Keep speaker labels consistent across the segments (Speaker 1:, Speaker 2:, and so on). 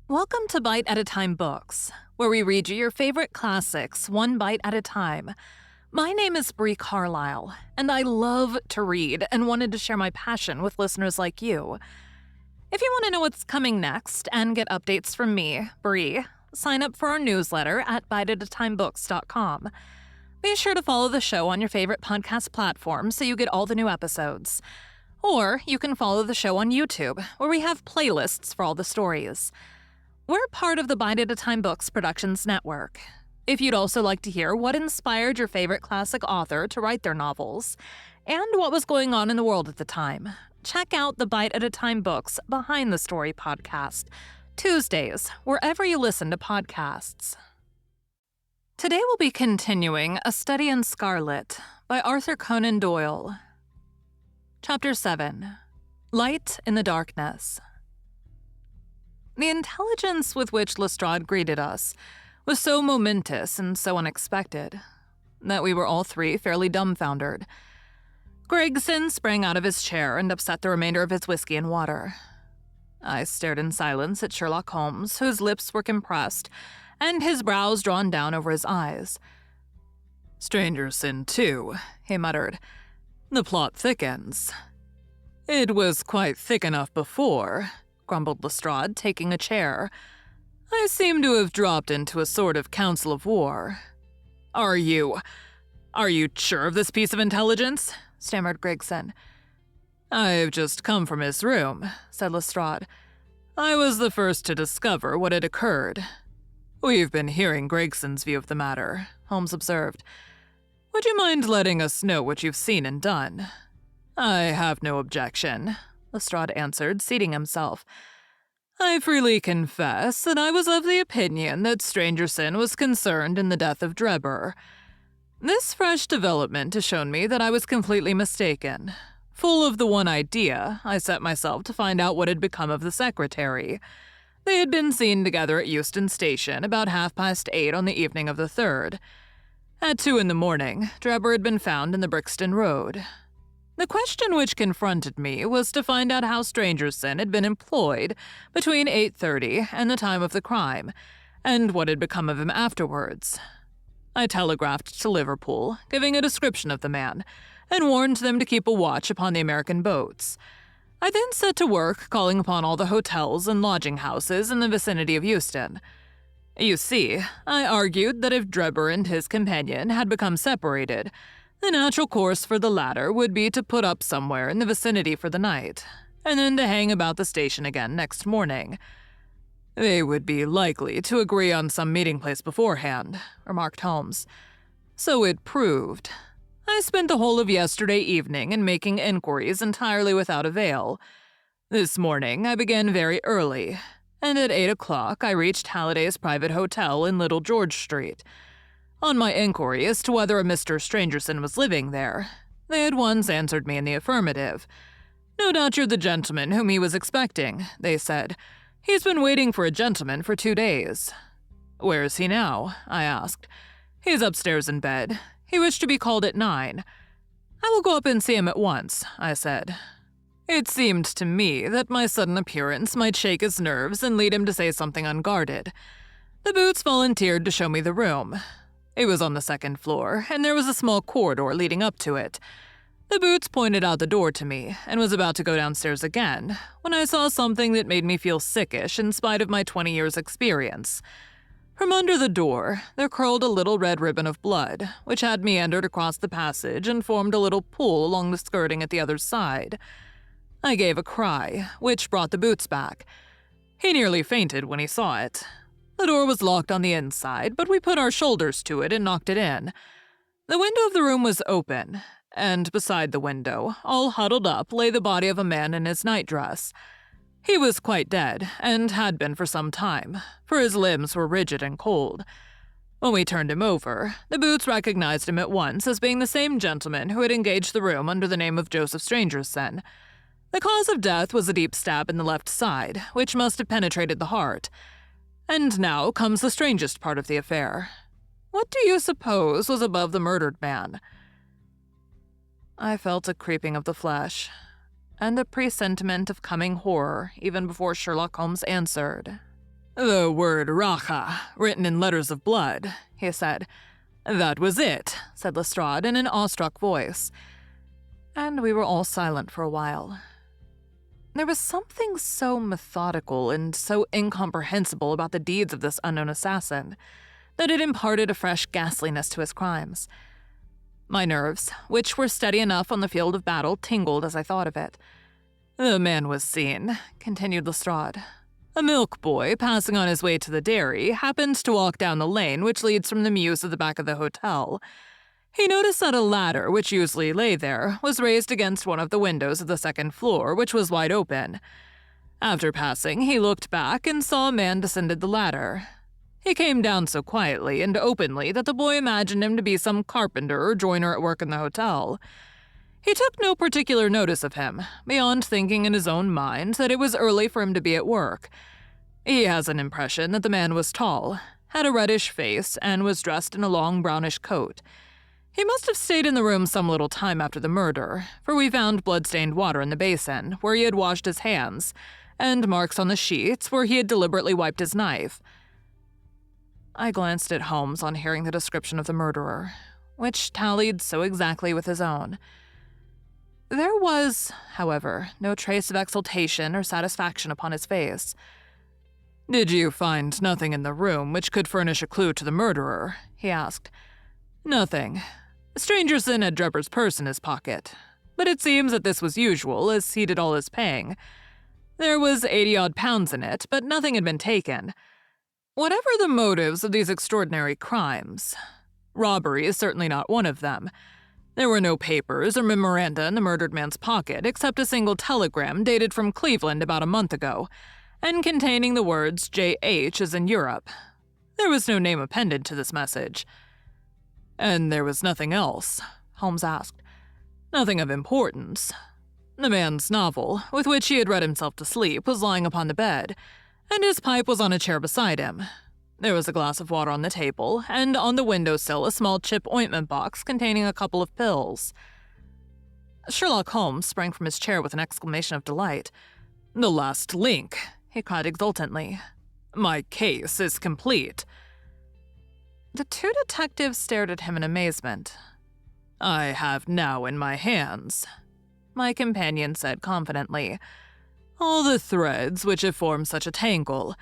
Speaker 1: Welcome to Bite at a Time Books, where we read you your favorite classics one bite at a time. My name is Bree Carlile, and I love to read and wanted to share my passion with listeners like you. If you want to know what's coming next and get updates from me, Bree, sign up for our newsletter at biteatatimebooks.com. Be sure to follow the show on your favorite podcast platform so you get all the new episodes. Or you can follow the show on YouTube, where we have playlists for all the stories. We're part of the Bite at a Time Books Productions Network. If you'd also like to hear what inspired your favorite classic author to write their novels, and what was going on in the world at the time, check out the Bite at a Time Books Behind the Story podcast, Tuesdays, wherever you listen to podcasts. Today we'll be continuing A Study in Scarlet by Arthur Conan Doyle. Chapter 7. Light in the Darkness. The intelligence with which Lestrade greeted us was so momentous and so unexpected that we were all three fairly dumbfounded. Gregson sprang out of his chair and upset the remainder of his whiskey and water. I stared in silence at Sherlock Holmes, whose lips were compressed and his brows drawn down over his eyes. "Strangerson, too," he muttered. "The plot thickens." "It was quite thick enough before," grumbled Lestrade, taking a chair. "I seem to have dropped into a sort of council of war." Are you sure of this piece of intelligence?" stammered Gregson. "I've just come from his room," said Lestrade. "I was the first to discover what had occurred." "We've been hearing Gregson's view of the matter," Holmes observed. "Would you mind letting us know what you've seen and done?" "I have no objection," Lestrade answered, seating himself. "I freely confess that I was of the opinion that Strangerson was concerned in the death of Drebber. This fresh development has shown me that I was completely mistaken. Full of the one idea, I set myself to find out what had become of the secretary. They had been seen together at Euston Station about 8:30 on the evening of the 3rd. At 2 in the morning, Drebber had been found in the Brixton Road. The question which confronted me was to find out how Strangerson had been employed between 8:30 and the time of the crime, and what had become of him afterwards. I telegraphed to Liverpool, giving a description of the man, and warned them to keep a watch upon the American boats. I then set to work calling upon all the hotels and lodging houses in the vicinity of Euston. You see, I argued that if Drebber and his companion had become separated, the natural course for the latter would be to put up somewhere in the vicinity for the night, and then to hang about the station again next morning. "They would be likely to agree on some meeting place beforehand," remarked Holmes. "So it proved. I spent the whole of yesterday evening in making inquiries entirely without avail. This morning I began very early, and at 8 o'clock I reached Halliday's private hotel in Little George Street. On my inquiry as to whether a Mr. Strangerson was living there, they at once answered me in the affirmative. 'No doubt you're the gentleman whom he was expecting,' they said. 'He's been waiting for a gentleman for 2 days.' 'Where is he now?' I asked. 'He's upstairs in bed. He wished to be called at 9. "'I will go up and see him at once,' I said. It seemed to me that my sudden appearance might shake his nerves and lead him to say something unguarded. The Boots volunteered to show me the room. It was on the 2nd floor, and there was a small corridor leading up to it. The Boots pointed out the door to me, and was about to go downstairs again, when I saw something that made me feel sickish in spite of my 20 years' experience. From under the door, there curled a little red ribbon of blood, which had meandered across the passage and formed a little pool along the skirting at the other side. I gave a cry, which brought the Boots back. He nearly fainted when he saw it. The door was locked on the inside, but we put our shoulders to it and knocked it in. The window of the room was open, and beside the window, all huddled up, lay the body of a man in his nightdress. He was quite dead, and had been for some time, for his limbs were rigid and cold. When we turned him over, the Boots recognized him at once as being the same gentleman who had engaged the room under the name of Joseph Strangerson. The cause of death was a deep stab in the left side, which must have penetrated the heart. And now comes the strangest part of the affair. What do you suppose was above the murdered man?" I felt a creeping of the flesh, and a presentiment of coming horror even before Sherlock Holmes answered. "The word Racha, written in letters of blood," he said. "That was it," said Lestrade in an awestruck voice. And we were all silent for a while. There was something so methodical and so incomprehensible about the deeds of this unknown assassin that it imparted a fresh ghastliness to his crimes. My nerves, which were steady enough on the field of battle, tingled as I thought of it. "The man was seen," continued Lestrade. "A milk boy, passing on his way to the dairy, happened to walk down the lane which leads from the mews at the back of the hotel. He noticed that a ladder, which usually lay there, was raised against one of the windows of the second floor, which was wide open. After passing, he looked back and saw a man descended the ladder. He came down so quietly and openly that the boy imagined him to be some carpenter or joiner at work in the hotel. He took no particular notice of him, beyond thinking in his own mind that it was early for him to be at work. He has an impression that the man was tall, had a reddish face, and was dressed in a long brownish coat. He must have stayed in the room some little time after the murder, for we found blood-stained water in the basin, where he had washed his hands, and marks on the sheets where he had deliberately wiped his knife." I glanced at Holmes on hearing the description of the murderer, which tallied so exactly with his own. There was, however, no trace of exultation or satisfaction upon his face. "Did you find nothing in the room which could furnish a clue to the murderer?" he asked. "Nothing. Strangerson had Drebber's purse in his pocket, but it seems that this was usual, as he did all his paying. There was 80-odd pounds in it, but nothing had been taken. Whatever the motives of these extraordinary crimes, robbery is certainly not one of them. There were no papers or memoranda in the murdered man's pocket except a single telegram dated from Cleveland about a month ago, and containing the words J.H. as in Europe. There was no name appended to this message." "And there was nothing else?" Holmes asked. "Nothing of importance. The man's novel, with which he had read himself to sleep, was lying upon the bed, and his pipe was on a chair beside him. There was a glass of water on the table, and on the windowsill a small chip ointment box containing a couple of pills." Sherlock Holmes sprang from his chair with an exclamation of delight. "The last link," he cried exultantly. "My case is complete." The two detectives stared at him in amazement. "I have now in my hands," my companion said confidently, "all the threads which have formed such a tangle.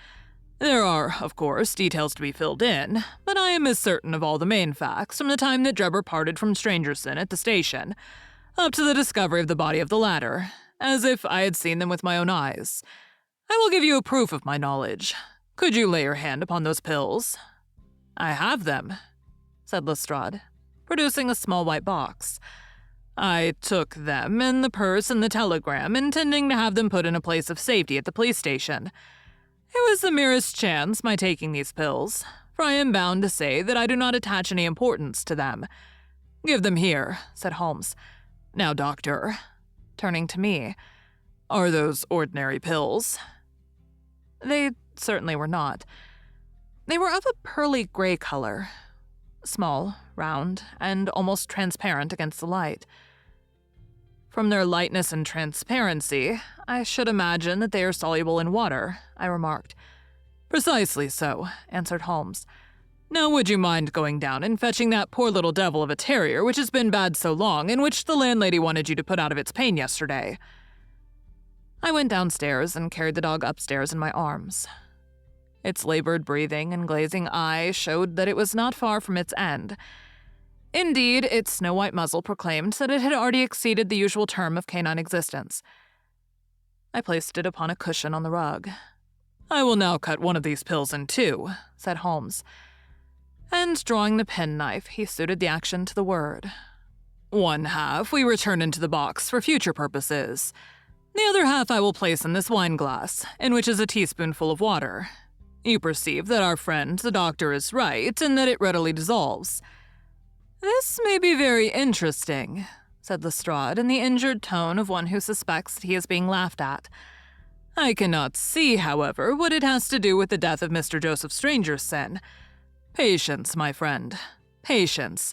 Speaker 1: There are, of course, details to be filled in, but I am as certain of all the main facts from the time that Drebber parted from Strangerson at the station, up to the discovery of the body of the latter, as if I had seen them with my own eyes. I will give you a proof of my knowledge. Could you lay your hand upon those pills?" "I have them," said Lestrade, producing a small white box. "I took them and the purse and the telegram, intending to have them put in a place of safety at the police station. It was the merest chance, my taking these pills, for I am bound to say that I do not attach any importance to them. Give them here," said Holmes. "Now, doctor," turning to me, "are those ordinary pills?" They certainly were not. They were of a pearly gray color, small, round, and almost transparent against the light. "From their lightness and transparency, I should imagine that they are soluble in water," I remarked. "Precisely so," answered Holmes. "Now would you mind going down and fetching that poor little devil of a terrier which has been bad so long and which the landlady wanted you to put out of its pain yesterday?" I went downstairs and carried the dog upstairs in my arms. Its labored breathing and glazing eye showed that it was not far from its end. Indeed, its snow-white muzzle proclaimed that it had already exceeded the usual term of canine existence. I placed it upon a cushion on the rug. "I will now cut one of these pills in two," said Holmes. And drawing the penknife, he suited the action to the word. "One half we return into the box for future purposes. The other half I will place in this wine glass, in which is a teaspoonful of water. You perceive that our friend, the doctor, is right, and that it readily dissolves." "This may be very interesting," said Lestrade in the injured tone of one who suspects that he is being laughed at. "I cannot see, however, what it has to do with the death of Mr. Joseph Strangerson. Patience, my friend, patience.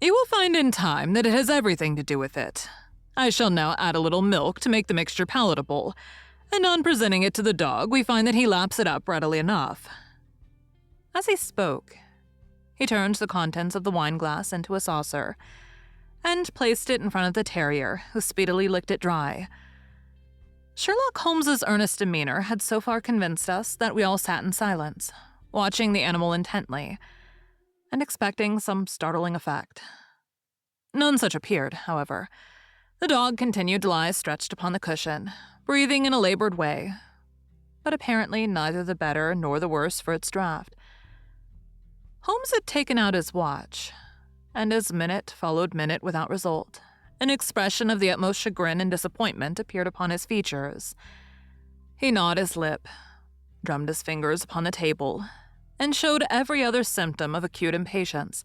Speaker 1: You will find in time that it has everything to do with it. I shall now add a little milk to make the mixture palatable, and on presenting it to the dog, we find that he laps it up readily enough." As he spoke, he turned the contents of the wine glass into a saucer and placed it in front of the terrier, who speedily licked it dry. Sherlock Holmes's earnest demeanor had so far convinced us that we all sat in silence, watching the animal intently and expecting some startling effect. None such appeared, however. The dog continued to lie stretched upon the cushion, breathing in a labored way, but apparently neither the better nor the worse for its draught. Holmes had taken out his watch, and as minute followed minute without result, an expression of the utmost chagrin and disappointment appeared upon his features. He gnawed his lip, drummed his fingers upon the table, and showed every other symptom of acute impatience.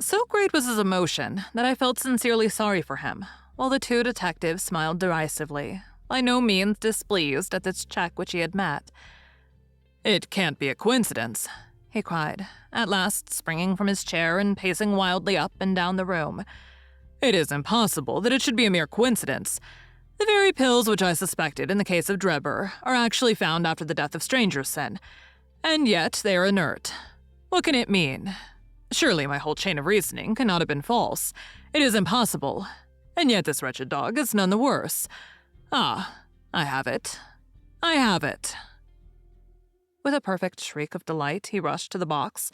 Speaker 1: So great was his emotion that I felt sincerely sorry for him, while the two detectives smiled derisively, by no means displeased at this check which he had met. "It can't be a coincidence," he cried, at last springing from his chair and pacing wildly up and down the room. "It is impossible that it should be a mere coincidence. The very pills which I suspected in the case of Drebber are actually found after the death of Strangerson, and yet they are inert. What can it mean? Surely my whole chain of reasoning cannot have been false. It is impossible. And yet this wretched dog is none the worse. Ah, I have it. I have it." With a perfect shriek of delight, he rushed to the box,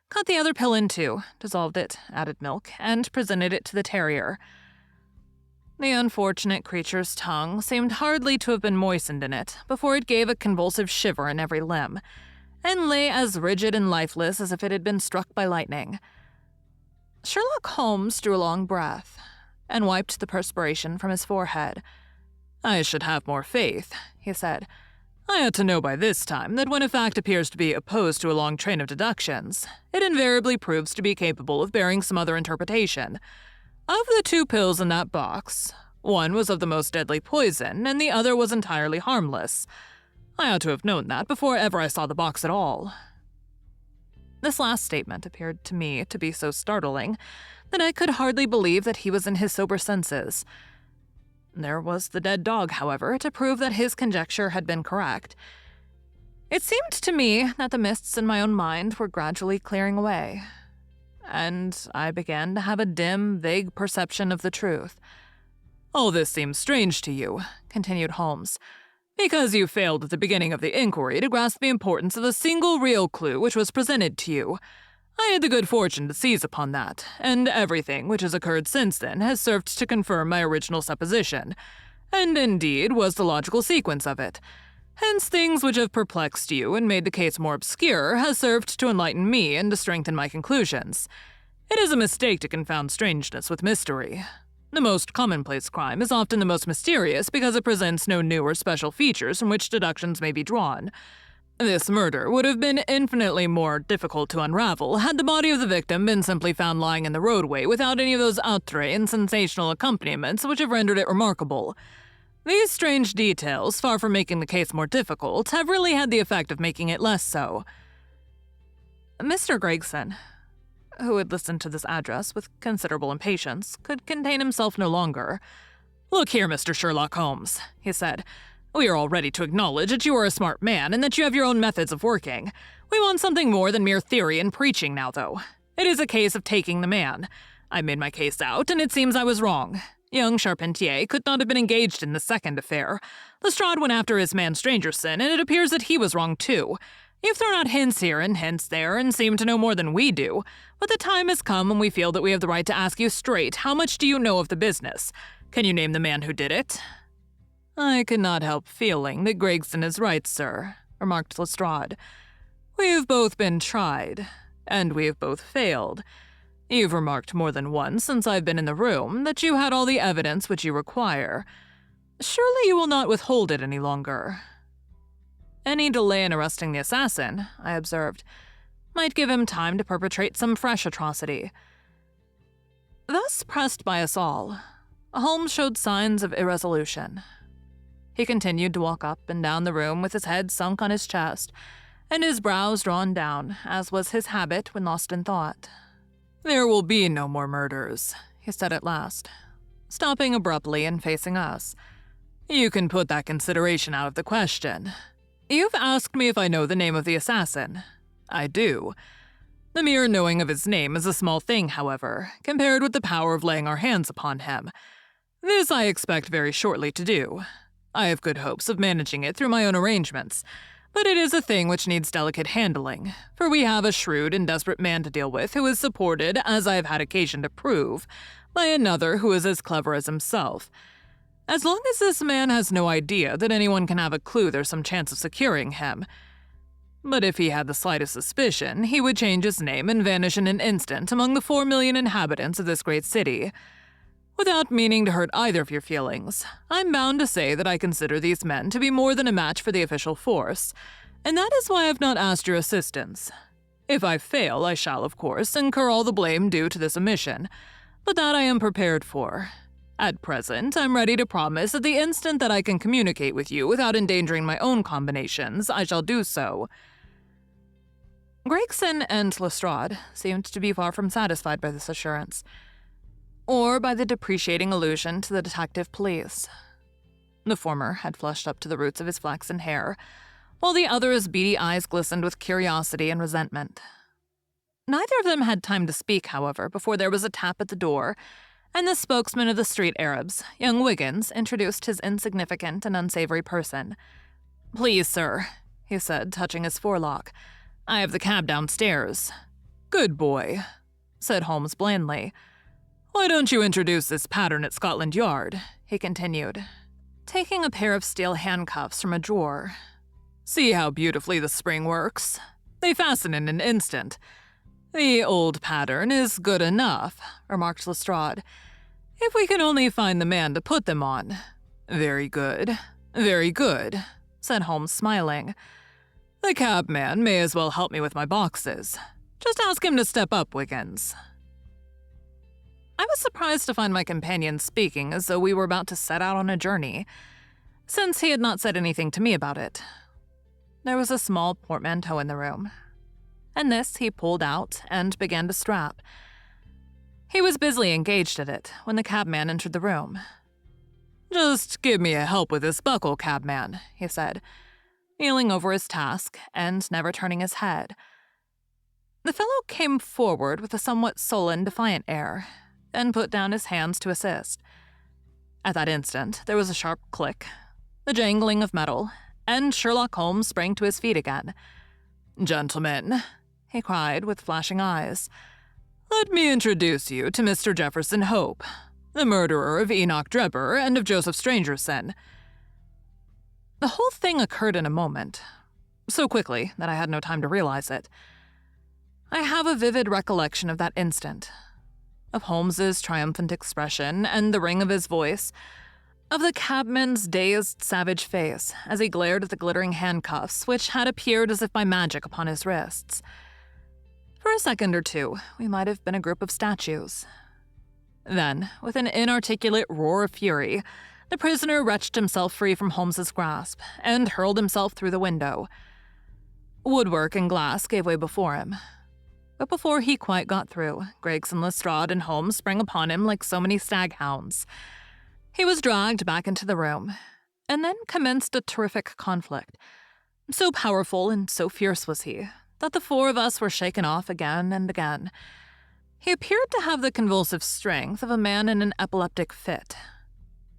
Speaker 1: cut the other pill in two, dissolved it, added milk, and presented it to the terrier. The unfortunate creature's tongue seemed hardly to have been moistened in it before it gave a convulsive shiver in every limb, and lay as rigid and lifeless as if it had been struck by lightning. Sherlock Holmes drew a long breath and wiped the perspiration from his forehead. "I should have more faith," he said. "I ought to know by this time that when a fact appears to be opposed to a long train of deductions, it invariably proves to be capable of bearing some other interpretation. Of the two pills in that box, one was of the most deadly poison, and the other was entirely harmless. I ought to have known that before ever I saw the box at all." This last statement appeared to me to be so startling that I could hardly believe that he was in his sober senses. There was the dead dog, however, to prove that his conjecture had been correct. It seemed to me that the mists in my own mind were gradually clearing away, and I began to have a dim, vague perception of the truth. "All this seems strange to you," continued Holmes, "because you failed at the beginning of the inquiry to grasp the importance of the single real clue which was presented to you. I had the good fortune to seize upon that, and everything which has occurred since then has served to confirm my original supposition, and indeed was the logical sequence of it. Hence things which have perplexed you and made the case more obscure has served to enlighten me and to strengthen my conclusions. It is a mistake to confound strangeness with mystery. The most commonplace crime is often the most mysterious because it presents no new or special features from which deductions may be drawn. This murder would have been infinitely more difficult to unravel had the body of the victim been simply found lying in the roadway without any of those outre and sensational accompaniments which have rendered it remarkable. These strange details, far from making the case more difficult, have really had the effect of making it less so." Mr. Gregson, who had listened to this address with considerable impatience, could contain himself no longer. "Look here, Mr. Sherlock Holmes," he said. "We are all ready to acknowledge that you are a smart man and that you have your own methods of working. We want something more than mere theory and preaching now, though. It is a case of taking the man. I made my case out, and it seems I was wrong. Young Charpentier could not have been engaged in the second affair. Lestrade went after his man Strangerson, and it appears that he was wrong too. You've thrown out hints here and hints there and seem to know more than we do, but the time has come when we feel that we have the right to ask you straight, how much do you know of the business? Can you name the man who did it?" "I cannot help feeling that Gregson is right, sir," remarked Lestrade. "We have both been tried, and we have both failed. You've remarked more than once since I've been in the room that you had all the evidence which you require. Surely you will not withhold it any longer." "Any delay in arresting the assassin," I observed, "might give him time to perpetrate some fresh atrocity." Thus pressed by us all, Holmes showed signs of irresolution. He continued to walk up and down the room with his head sunk on his chest and his brows drawn down, as was his habit when lost in thought. "There will be no more murders," he said at last, stopping abruptly and facing us. You can put that consideration out of the question. You've asked me if I know the name of the assassin. I do. The mere knowing of his name is a small thing, however, compared with the power of laying our hands upon him. This I expect very shortly to do. I have good hopes of managing it through my own arrangements, but it is a thing which needs delicate handling, for we have a shrewd and desperate man to deal with who is supported, as I have had occasion to prove, by another who is as clever as himself. As long as this man has no idea that anyone can have a clue there's some chance of securing him. But if he had the slightest suspicion, he would change his name and vanish in an instant among the 4 million inhabitants of this great city. Without meaning to hurt either of your feelings, I'm bound to say that I consider these men to be more than a match for the official force, and that is why I've not asked your assistance. If I fail, I shall, of course, incur all the blame due to this omission, but that I am prepared for. At present, I'm ready to promise that the instant that I can communicate with you without endangering my own combinations, I shall do so. Gregson and Lestrade seemed to be far from satisfied by this assurance, or by the depreciating allusion to the detective police. The former had flushed up to the roots of his flaxen hair, while the other's beady eyes glistened with curiosity and resentment. Neither of them had time to speak, however, before there was a tap at the door, and the spokesman of the street Arabs, young Wiggins, introduced his insignificant and unsavory person. "Please, sir," he said, touching his forelock, "I have the cab downstairs." "Good boy," said Holmes blandly. "Why don't you introduce this pattern at Scotland Yard?" he continued, taking a pair of steel handcuffs from a drawer. "See how beautifully the spring works. They fasten in an instant. The old pattern is good enough," remarked Lestrade, "if we can only find the man to put them on." "Very good, very good," said Holmes, smiling. "The cabman may as well help me with my boxes. Just ask him to step up, Wiggins." I was surprised to find my companion speaking as though we were about to set out on a journey, since he had not said anything to me about it. There was a small portmanteau in the room, and this he pulled out and began to strap. He was busily engaged at it when the cabman entered the room. "Just give me a help with this buckle, cabman," he said, kneeling over his task and never turning his head. The fellow came forward with a somewhat sullen, defiant air, and put down his hands to assist. At that instant, there was a sharp click, the jangling of metal, and Sherlock Holmes sprang to his feet again. "Gentlemen," he cried with flashing eyes, "let me introduce you to Mr. Jefferson Hope, the murderer of Enoch Drebber and of Joseph Stangerson." The whole thing occurred in a moment, so quickly that I had no time to realize it. I have a vivid recollection of that instant, of Holmes's triumphant expression and the ring of his voice, of the cabman's dazed, savage face as he glared at the glittering handcuffs which had appeared as if by magic upon his wrists. For a second or two, we might have been a group of statues. Then, with an inarticulate roar of fury, the prisoner wrenched himself free from Holmes's grasp and hurled himself through the window. Woodwork and glass gave way before him. But before he quite got through, Gregson, Lestrade, and Holmes sprang upon him like so many staghounds. He was dragged back into the room, and then commenced a terrific conflict. So powerful and so fierce was he, that the four of us were shaken off again and again. He appeared to have the convulsive strength of a man in an epileptic fit.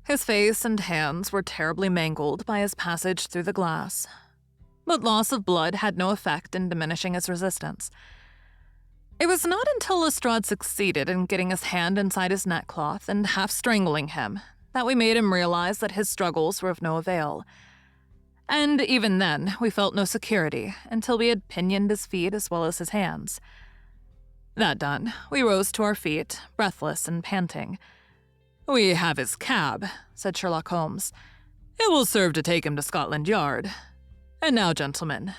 Speaker 1: His face and hands were terribly mangled by his passage through the glass, but loss of blood had no effect in diminishing his resistance. It was not until Lestrade succeeded in getting his hand inside his neckcloth and half strangling him that we made him realize that his struggles were of no avail. And even then, we felt no security until we had pinioned his feet as well as his hands. That done, we rose to our feet, breathless and panting. "We have his cab," said Sherlock Holmes. "It will serve to take him to Scotland Yard. And now, gentlemen,"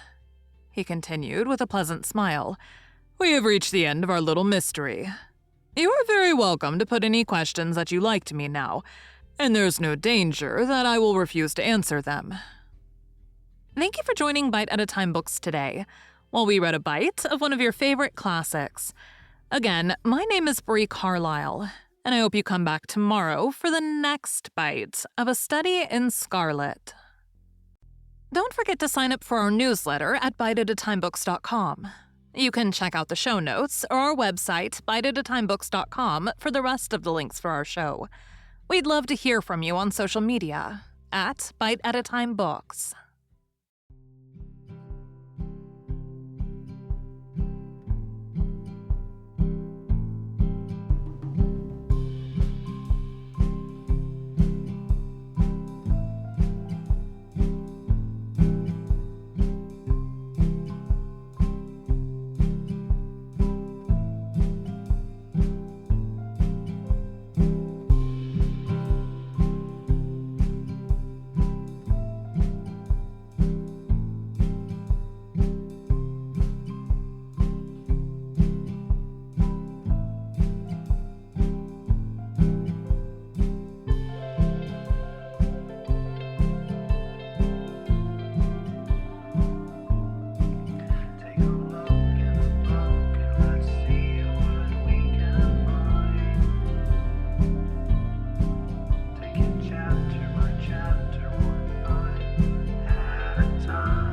Speaker 1: he continued with a pleasant smile, "we have reached the end of our little mystery. You are very welcome to put any questions that you like to me now, and there's no danger that I will refuse to answer them." Thank you for joining Bite at a Time Books today, while we read a bite of one of your favorite classics. Again, my name is Bree Carlile, and I hope you come back tomorrow for the next bite of a study in Scarlet. Don't forget to sign up for our newsletter at biteatatimebooks.com. You can check out the show notes or our website, biteatatimebooks.com, for the rest of the links for our show. We'd love to hear from you on social media at biteatatimebooks.
Speaker 2: Chapter by chapter, one line at a time.